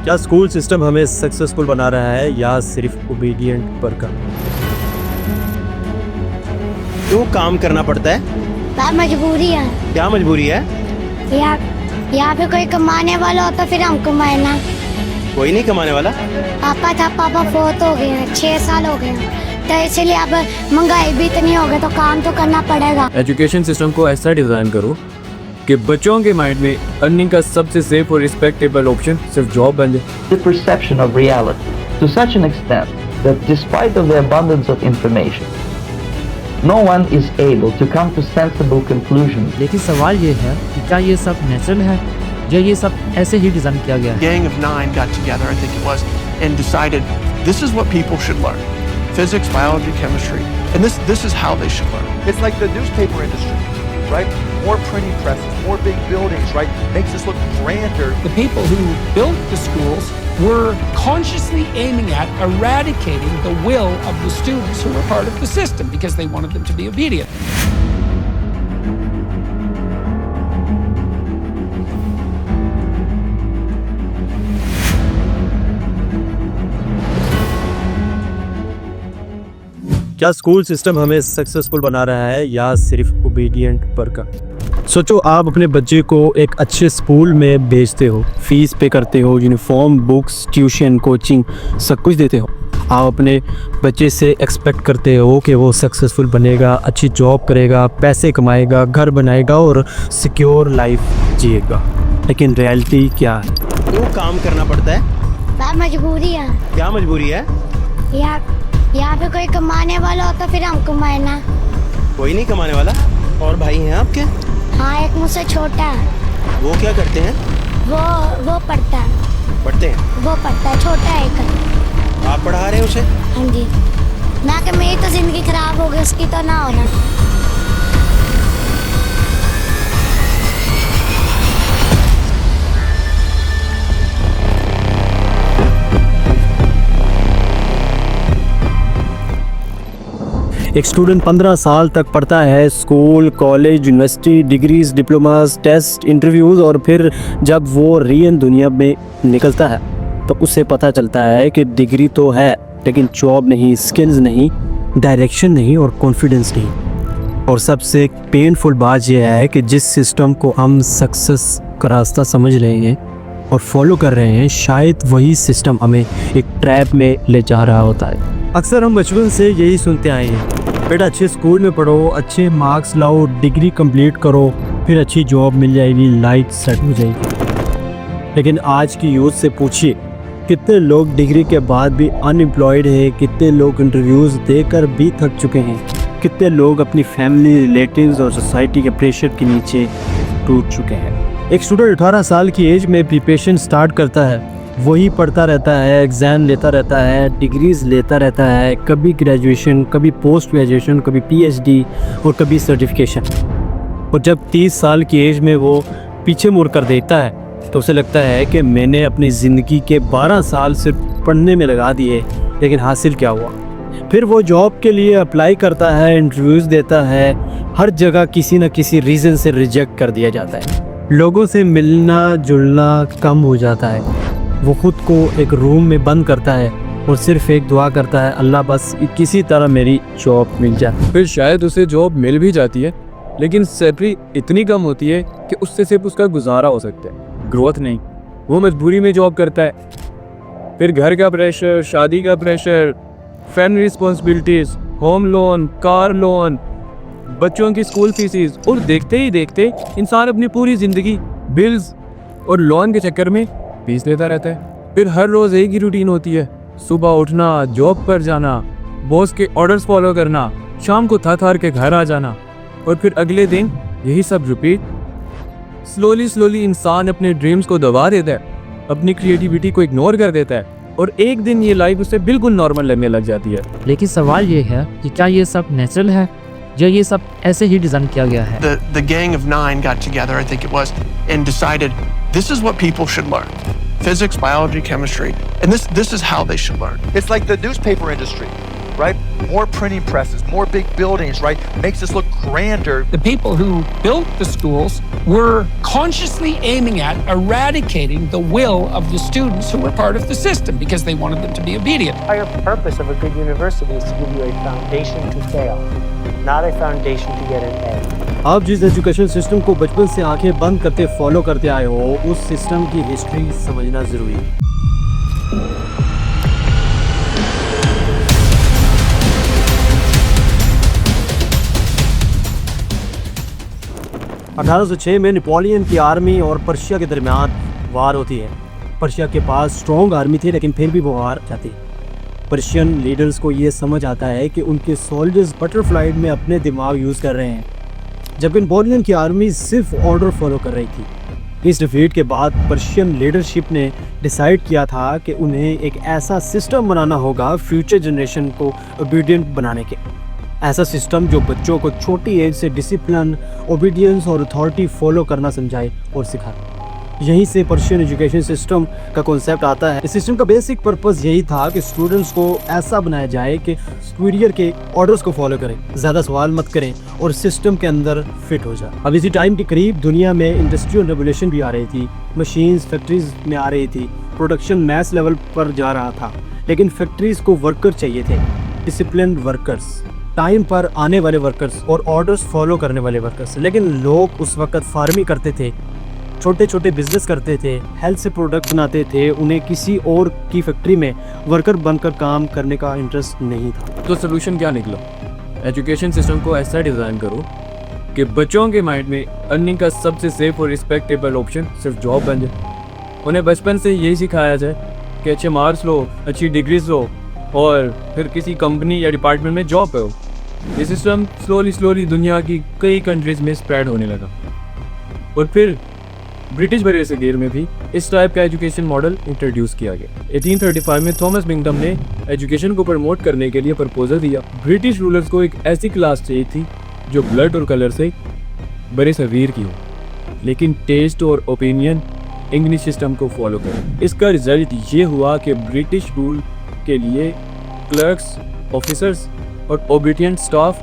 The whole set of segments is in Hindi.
क्या स्कूल सिस्टम हमें सक्सेसफुल बना रहा है या सिर्फ ओबीडिएंट पर का? क्यों काम करना पड़ता है? मजबूरी है। क्या मजबूरी है? यहाँ पे कोई कमाने वाला हो तो फिर हम कमाए ना। कोई नहीं कमाने वाला। पापा फोत हो गए हैं, 6 साल हो गए हैं, तो इसलिए अब महंगाई भी इतनी हो गई तो काम तो करना पड़ेगा। एजुकेशन सिस्टम को ऐसा डिज़ाइन करो कि बच्चों के माइंड में अर्निंग का सबसे सेफ और रिस्पेक्टेबल ऑप्शन सिर्फ जॉब बन जाए। The perception of reality to such an extent that despite of the abundance of information, no one is able to come to sensible conclusions. लेकिन सवाल ये है कि क्या ये सब नेचुरल है या ये सब ऐसे ही डिज़ाइन किया गया है? Gang of 9 got together, I think it was, and decided this is what people should learn: physics, biology, chemistry, and this is how they should learn. It's like the newspaper industry, right? More printing presses, more big buildings, right? Makes us look grander. The people who built the schools were consciously aiming at eradicating the will of the students who were part of the system because they wanted them to be obedient. क्या स्कूल सिस्टम हमें सक्सेसफुल बना रहा है या सिर्फ ओबीडिएंट पर का? सोचो, आप अपने बच्चे को एक अच्छे स्कूल में भेजते हो, फीस पे करते हो, यूनिफॉर्म, बुक्स, ट्यूशन, कोचिंग सब कुछ देते हो। आप अपने बच्चे से एक्सपेक्ट करते हो कि वो सक्सेसफुल बनेगा, अच्छी जॉब करेगा, पैसे कमाएगा, घर बनाएगा और सिक्योर लाइफ जिएगा। लेकिन रियलिटी क्या है? क्यों काम करना पड़ता है? मजबूरी है। क्या मजबूरी है? यहाँ पे कोई कमाने वाला हो तो फिर हम कमाए ना। कोई नहीं कमाने वाला। और भाई हैं आपके? हाँ, एक मुझसे छोटा है। वो क्या करते हैं? वो पढ़ता है। पढ़ते हैं? वो पढ़ता है, छोटा है एक। आप पढ़ा रहे हैं उसे? हाँ जी। ना कि मेरी तो जिंदगी खराब हो गई, उसकी तो ना होना। एक स्टूडेंट 15 साल तक पढ़ता है, school, college, university, degrees, diplomas, test, interviews, और फिर जब वो रियल दुनिया में निकलता है तो उसे पता चलता है कि डिग्री तो है लेकिन जॉब नहीं, स्किल्स नहीं, डायरेक्शन नहीं और कॉन्फिडेंस नहीं। और सबसे पेनफुल बात यह है कि जिस सिस्टम को हम सक्सेस का रास्ता समझ रहे हैं और फॉलो कर रहे हैं, शायद वही सिस्टम हमें एक ट्रैप में ले जा रहा होता है। अक्सर हम बचपन से यही सुनते आए हैं, बेटा अच्छे स्कूल में पढ़ो, अच्छे मार्क्स लाओ, डिग्री कंप्लीट करो, फिर अच्छी जॉब मिल जाएगी, लाइफ सेट हो जाएगी। लेकिन आज की यूथ से पूछिए, कितने लोग डिग्री के बाद भी अनएम्प्लॉयड हैं, कितने लोग इंटरव्यूज़ देकर भी थक चुके हैं, कितने लोग अपनी फैमिली, रिलेटिव्स और सोसाइटी के प्रेशर के नीचे टूट चुके हैं। एक स्टूडेंट 18 साल की एज में प्रिपरेशन स्टार्ट करता है, वही पढ़ता रहता है, एग्ज़ाम लेता रहता है, डिग्रीज़ लेता रहता है, कभी ग्रेजुएशन, कभी पोस्ट ग्रेजुएशन, कभी पीएचडी और कभी सर्टिफिकेशन। और जब 30 साल की एज में वो पीछे मुड़ कर देखता है तो उसे लगता है कि मैंने अपनी ज़िंदगी के 12 साल सिर्फ पढ़ने में लगा दिए, लेकिन हासिल क्या हुआ? फिर वो जॉब के लिए अप्लाई करता है, इंटरव्यूज़ देता है, हर जगह किसी न किसी रीज़न से रिजेक्ट कर दिया जाता है, लोगों से मिलना जुलना कम हो जाता है, वो खुद को एक रूम में बंद करता है और सिर्फ एक दुआ करता है, अल्लाह बस किसी तरह मेरी जॉब मिल जाए। फिर शायद उसे जॉब मिल भी जाती है लेकिन सैलरी इतनी कम होती है कि उससे सिर्फ उसका गुजारा हो सकता है, ग्रोथ नहीं। वो मजबूरी में जॉब करता है, फिर घर का प्रेशर, शादी का pressure, family responsibilities, home loan, car loan, बच्चों की स्कूल फीसिस, और देखते ही देखते इंसान अपनी पूरी ज़िंदगी बिल्स और लोन के चक्कर में फीस लेता रहता है। फिर हर रोज़ एक ही रूटीन होती है, सुबह उठना, जॉब पर जाना, बॉस के ऑर्डर्स फॉलो करना, शाम को थक हार के घर आ जाना, और फिर अगले दिन यही सब रिपीट। स्लोली इंसान अपने ड्रीम्स को दबा देता है, अपनी क्रिएटिविटी को इग्नोर कर देता है, और एक दिन ये लाइफ उसे बिल्कुल नॉर्मल लगने लग जाती है। लेकिन सवाल ये है कि क्या ये सब नेचुरल है या ये सब ऐसे ही डिज़ाइन किया गया है? The Gang of 9 got together, I think it was, and decided this is what people should learn: physics, biology, chemistry, and this is how they should learn. It's like the newspaper industry, right? More printing presses, more big buildings, right? Makes us look grander. The people who built the schools were consciously aiming at eradicating the will of the students who were part of the system because they wanted them to be obedient. The entire purpose of a good university is to give you a foundation to fail, not a foundation to get an A. आप जिस एजुकेशन सिस्टम को बचपन से आंखें बंद करते फॉलो करते आए हो, उस सिस्टम की हिस्ट्री समझना ज़रूरी है। 1806 में नेपोलियन की आर्मी और पर्शिया के दरमियान वार होती है। पर्शिया के पास स्ट्रॉन्ग आर्मी थी, लेकिन फिर भी वो हार जाती। पर्शियन लीडर्स को ये समझ आता है कि उनके सोल्जर्स बटरफ्लाई में अपने दिमाग यूज़ कर रहे हैं, जबकि नेपोलियन की आर्मी सिर्फ ऑर्डर फॉलो कर रही थी। इस डिफीट के बाद पर्शियन लीडरशिप ने डिसाइड किया था कि उन्हें एक ऐसा सिस्टम बनाना होगा फ्यूचर जनरेशन को ओबीडियंट बनाने के। ऐसा सिस्टम जो बच्चों को छोटी एज से डिसिप्लिन, ओबीडियंस और अथॉरिटी फॉलो करना समझाए और सिखाए। यहीं से पर्शियन एजुकेशन सिस्टम का कॉन्सेप्ट आता है। इस सिस्टम का बेसिक पर्पस यही था कि स्टूडेंट्स को ऐसा बनाया जाए कि सुपीरियर के ऑर्डर्स को फॉलो करें, ज़्यादा सवाल मत करें और सिस्टम के अंदर फिट हो जाए। अब इसी टाइम के करीब दुनिया में इंडस्ट्रियल रेवोल्यूशन भी आ रही थी, मशीन्स फैक्ट्रीज में आ रही थी, प्रोडक्शन मैस लेवल पर जा रहा था, लेकिन फैक्ट्रीज को वर्कर चाहिए थे, डिसिप्लिन वर्कर्स, टाइम पर आने वाले वर्कर्स और ऑर्डर्स फॉलो करने वाले वर्कर्स। लेकिन लोग उस वक्त फार्मिंग करते थे, छोटे छोटे बिजनेस करते थे, हेल्थ से प्रोडक्ट बनाते थे, उन्हें किसी और की फैक्ट्री में वर्कर बनकर काम करने का इंटरेस्ट नहीं था। तो सोल्यूशन क्या निकला? एजुकेशन सिस्टम को ऐसा डिज़ाइन करो कि बच्चों के माइंड में अर्निंग का सबसे सेफ और रिस्पेक्टेबल ऑप्शन सिर्फ जॉब बन जाए। उन्हें बचपन से यही सिखाया जाए कि अच्छे मार्क्स लो, अच्छी डिग्रीज लो और फिर किसी कंपनी या डिपार्टमेंट में जॉब करो। ये सिस्टम स्लोली दुनिया की कई कंट्रीज़ में स्प्रेड होने लगा और फिर ब्रिटिश बरेसगीर में भी इस टाइप का एजुकेशन मॉडल इंट्रोड्यूस किया गया। 1835 में थॉमस बिंगडम ने एजुकेशन को प्रमोट करने के लिए प्रपोजल दिया। ब्रिटिश रूलर्स को एक ऐसी क्लास चाहिए थी जो ब्लड और कलर से बरेसगीर की हो, लेकिन टेस्ट और ओपिनियन इंग्लिश सिस्टम को फॉलो करे। इसका रिजल्ट ये हुआ कि ब्रिटिश रूल के लिए क्लर्क्स, ऑफिसर्स और ओबीडियंट स्टाफ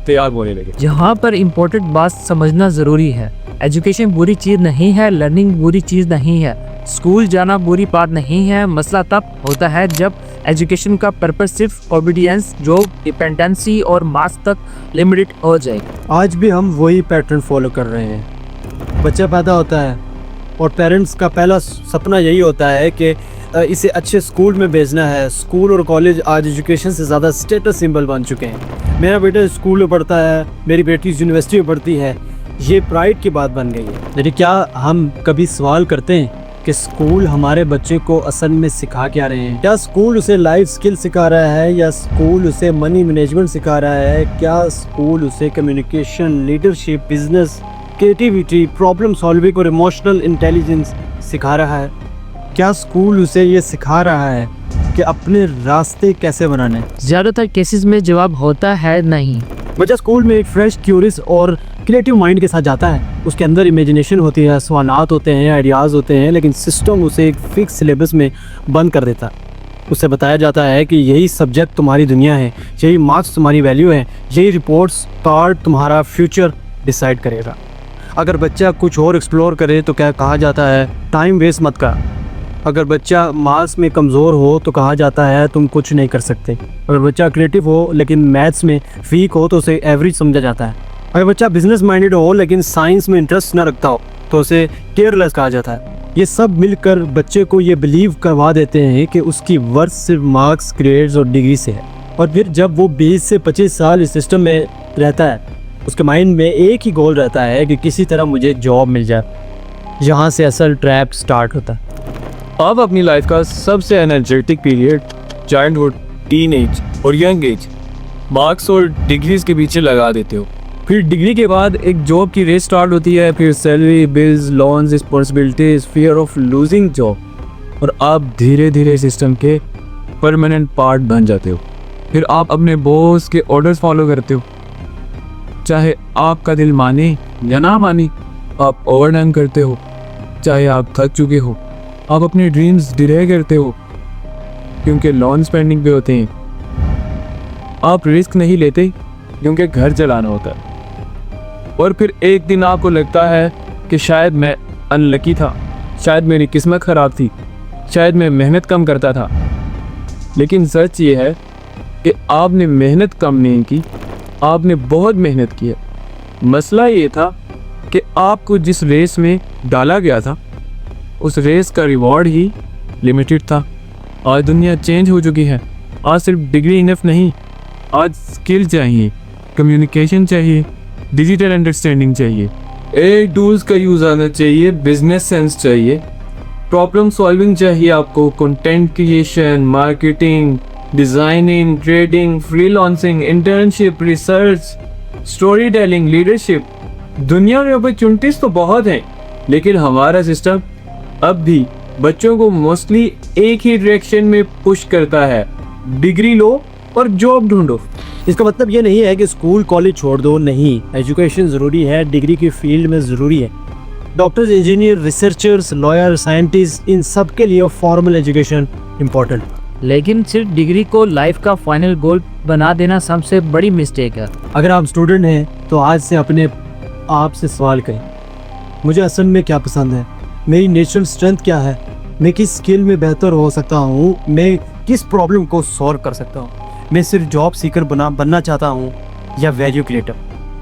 तैयार होने लगे। यहाँ पर इम्पोर्टेंट बात समझना ज़रूरी है। एजुकेशन बुरी चीज़ नहीं है, लर्निंग बुरी चीज़ नहीं है, स्कूल जाना बुरी बात नहीं है। मसला तब होता है जब एजुकेशन का पर्पस सिर्फ ओबीडियंस, जॉब, डिपेंडेंसी और मार्क्स तक लिमिटेड हो जाए। आज भी हम वही पैटर्न फॉलो कर रहे हैं। बच्चा पैदा होता है और पेरेंट्स का पहला सपना यही होता है कि इसे अच्छे स्कूल में भेजना है। स्कूल और कॉलेज आज एजुकेशन से ज़्यादा स्टेटस सिंबल बन चुके हैं। मेरा बेटा स्कूल में पढ़ता है, मेरी बेटी यूनिवर्सिटी में पढ़ती है, ये प्राइड की बात बन गई है। लेकिन क्या हम कभी सवाल करते हैं कि स्कूल हमारे बच्चे को असल में सिखा क्या रहे हैं? क्या स्कूल उसे लाइफ स्किल सिखा रहा है या स्कूल उसे मनी मैनेजमेंट सिखा रहा है? क्या स्कूल उसे communication, leadership, business, creativity, problem solving और इमोशनल इंटेलिजेंस सिखा रहा है? क्या स्कूल उसे ये सिखा रहा है कि अपने रास्ते कैसे बनाने? ज़्यादातर केसेस में जवाब होता है नहीं। बच्चा स्कूल में एक फ्रेश, क्यूरियस और क्रिएटिव माइंड के साथ जाता है। उसके अंदर इमेजिनेशन होती है, सवालात होते हैं, आइडियाज़ होते हैं, लेकिन सिस्टम उसे एक फिक्स सिलेबस में बंद कर देता है। उसे बताया जाता है कि यही सब्जेक्ट तुम्हारी दुनिया है, यही मार्क्स तुम्हारी वैल्यू है, यही रिपोर्ट्स कार्ड तुम्हारा फ्यूचर डिसाइड करेगा। अगर बच्चा कुछ और एक्सप्लोर करे तो क्या कहा जाता है, टाइम वेस्ट मत कर। अगर बच्चा मार्क्स में कमज़ोर हो तो कहा जाता है तुम कुछ नहीं कर सकते। अगर बच्चा क्रिएटिव हो लेकिन मैथ्स में वीक हो तो उसे एवरेज समझा जाता है। अगर बच्चा बिजनेस माइंडेड हो लेकिन साइंस में इंटरेस्ट ना रखता हो तो उसे केयरलेस कहा जाता है। ये सब मिलकर बच्चे को ये बिलीव करवा देते हैं कि उसकी वर्थ सिर्फ मार्क्स, ग्रेड्स और डिग्री से है। और फिर जब वो 20 से 25 साल इस सिस्टम में रहता है, उसके माइंड में एक ही गोल रहता है कि किसी तरह मुझे जॉब मिल जाए। यहाँ से असल ट्रैप स्टार्ट होता है। आप अपनी लाइफ का सबसे एनर्जेटिक पीरियड चाइल्डहुड, टीनेज और यंग एज मार्क्स और डिग्रीज के पीछे लगा देते हो। फिर डिग्री के बाद एक जॉब की रेस स्टार्ट होती है, फिर salary, bills, loans, responsibilities, fear of losing job और आप धीरे धीरे सिस्टम के परमानेंट पार्ट बन जाते हो। फिर आप अपने बॉस के ऑर्डर्स फॉलो करते हो, चाहे आपका दिल माने या ना माने। आप ओवरटाइम करते हो, चाहे आप थक चुके हो। आप अपने ड्रीम्स डिले करते हो क्योंकि लोन स्पेंडिंग पे होते हैं। आप रिस्क नहीं लेते क्योंकि घर चलाना होता है। और फिर एक दिन आपको लगता है कि शायद मैं अनलकी था, शायद मेरी किस्मत ख़राब थी, शायद मैं मेहनत कम करता था। लेकिन सच ये है कि आपने मेहनत कम नहीं की, आपने बहुत मेहनत की है। मसला ये था कि आपको जिस रेस में डाला गया था उस रेस का रिवॉर्ड ही लिमिटेड था। आज दुनिया चेंज हो चुकी है। आज सिर्फ डिग्री इनफ नहीं, आज स्किल चाहिए, कम्युनिकेशन चाहिए, डिजिटल अंडरस्टैंडिंग चाहिए, एआई टूल्स का यूज़ आना चाहिए, बिजनेस सेंस चाहिए, प्रॉब्लम सॉल्विंग चाहिए आपको, content creation, marketing, designing, trading, freelancing, internship, research, story telling, leadership. दुनिया में अपॉर्चुनिटीज़ तो बहुत हैं, लेकिन हमारा सिस्टम अब भी बच्चों को मोस्टली एक ही डायरेक्शन में पुश करता है, डिग्री लो और जॉब ढूंढो। इसका मतलब ये नहीं है कि स्कूल कॉलेज छोड़ दो, नहीं, एजुकेशन ज़रूरी है, डिग्री की फील्ड में ज़रूरी है। Doctors, engineer, researchers, lawyer, scientist, इन सब के लिए फॉर्मल एजुकेशन इम्पोर्टेंट। लेकिन सिर्फ डिग्री को लाइफ का फाइनल गोल बना देना सबसे बड़ी मिस्टेक है। अगर आप स्टूडेंट हैं तो आज से अपने आप से सवाल करें, मुझे असल में क्या पसंद है, मेरी नेचुरल स्ट्रेंथ क्या है, मैं किस स्किल में बेहतर हो सकता हूँ, मैं किस प्रॉब्लम को सॉल्व कर सकता हूँ, मैं सिर्फ जॉब सीकर बनना चाहता हूँ या वैल्यू क्रिएटर।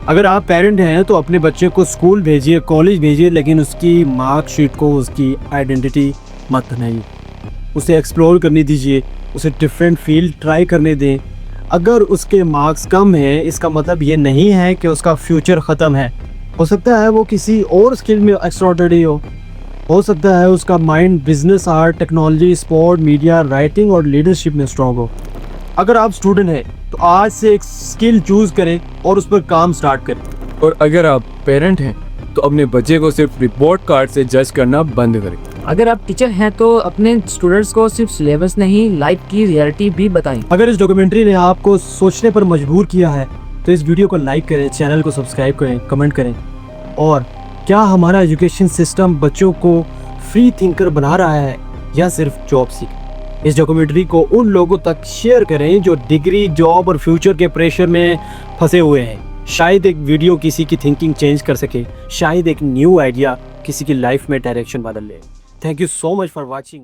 अगर आप पेरेंट हैं तो अपने बच्चे को स्कूल भेजिए, कॉलेज भेजिए, लेकिन उसकी मार्कशीट को उसकी आइडेंटिटी मत बनाइए। उसे एक्सप्लोर करने दीजिए, उसे डिफरेंट फील्ड ट्राई करने दें। अगर उसके मार्क्स कम हैं, इसका मतलब ये नहीं है कि उसका फ्यूचर ख़त्म है। हो सकता है वो किसी और स्किल में एक्स्ट्राऑर्डिनरी हो सकता है उसका mind business, art, technology, sport, media, writing और लीडरशिप में स्ट्रॉन्ग हो। अगर आप स्टूडेंट हैं तो आज से एक स्किल चूज़ करें और उस पर काम स्टार्ट करें। और अगर आप पेरेंट हैं तो अपने बच्चे को सिर्फ रिपोर्ट कार्ड से जज करना बंद करें। अगर आप टीचर हैं तो अपने स्टूडेंट्स को सिर्फ सिलेबस नहीं, लाइफ की रियलिटी भी बताएं। अगर इस डॉक्यूमेंट्री ने आपको सोचने पर मजबूर किया है तो इस वीडियो को लाइक करें, चैनल को सब्सक्राइब करें, कमेंट करें। और क्या हमारा एजुकेशन सिस्टम बच्चों को फ्री थिंकर बना रहा है या सिर्फ जॉब सीकर? इस डॉक्यूमेंट्री को उन लोगों तक शेयर करें जो डिग्री, जॉब और फ्यूचर के प्रेशर में फंसे हुए हैं। शायद एक वीडियो किसी की थिंकिंग चेंज कर सके, शायद एक न्यू आइडिया किसी की लाइफ में डायरेक्शन बदल ले। Thank you so much for watching.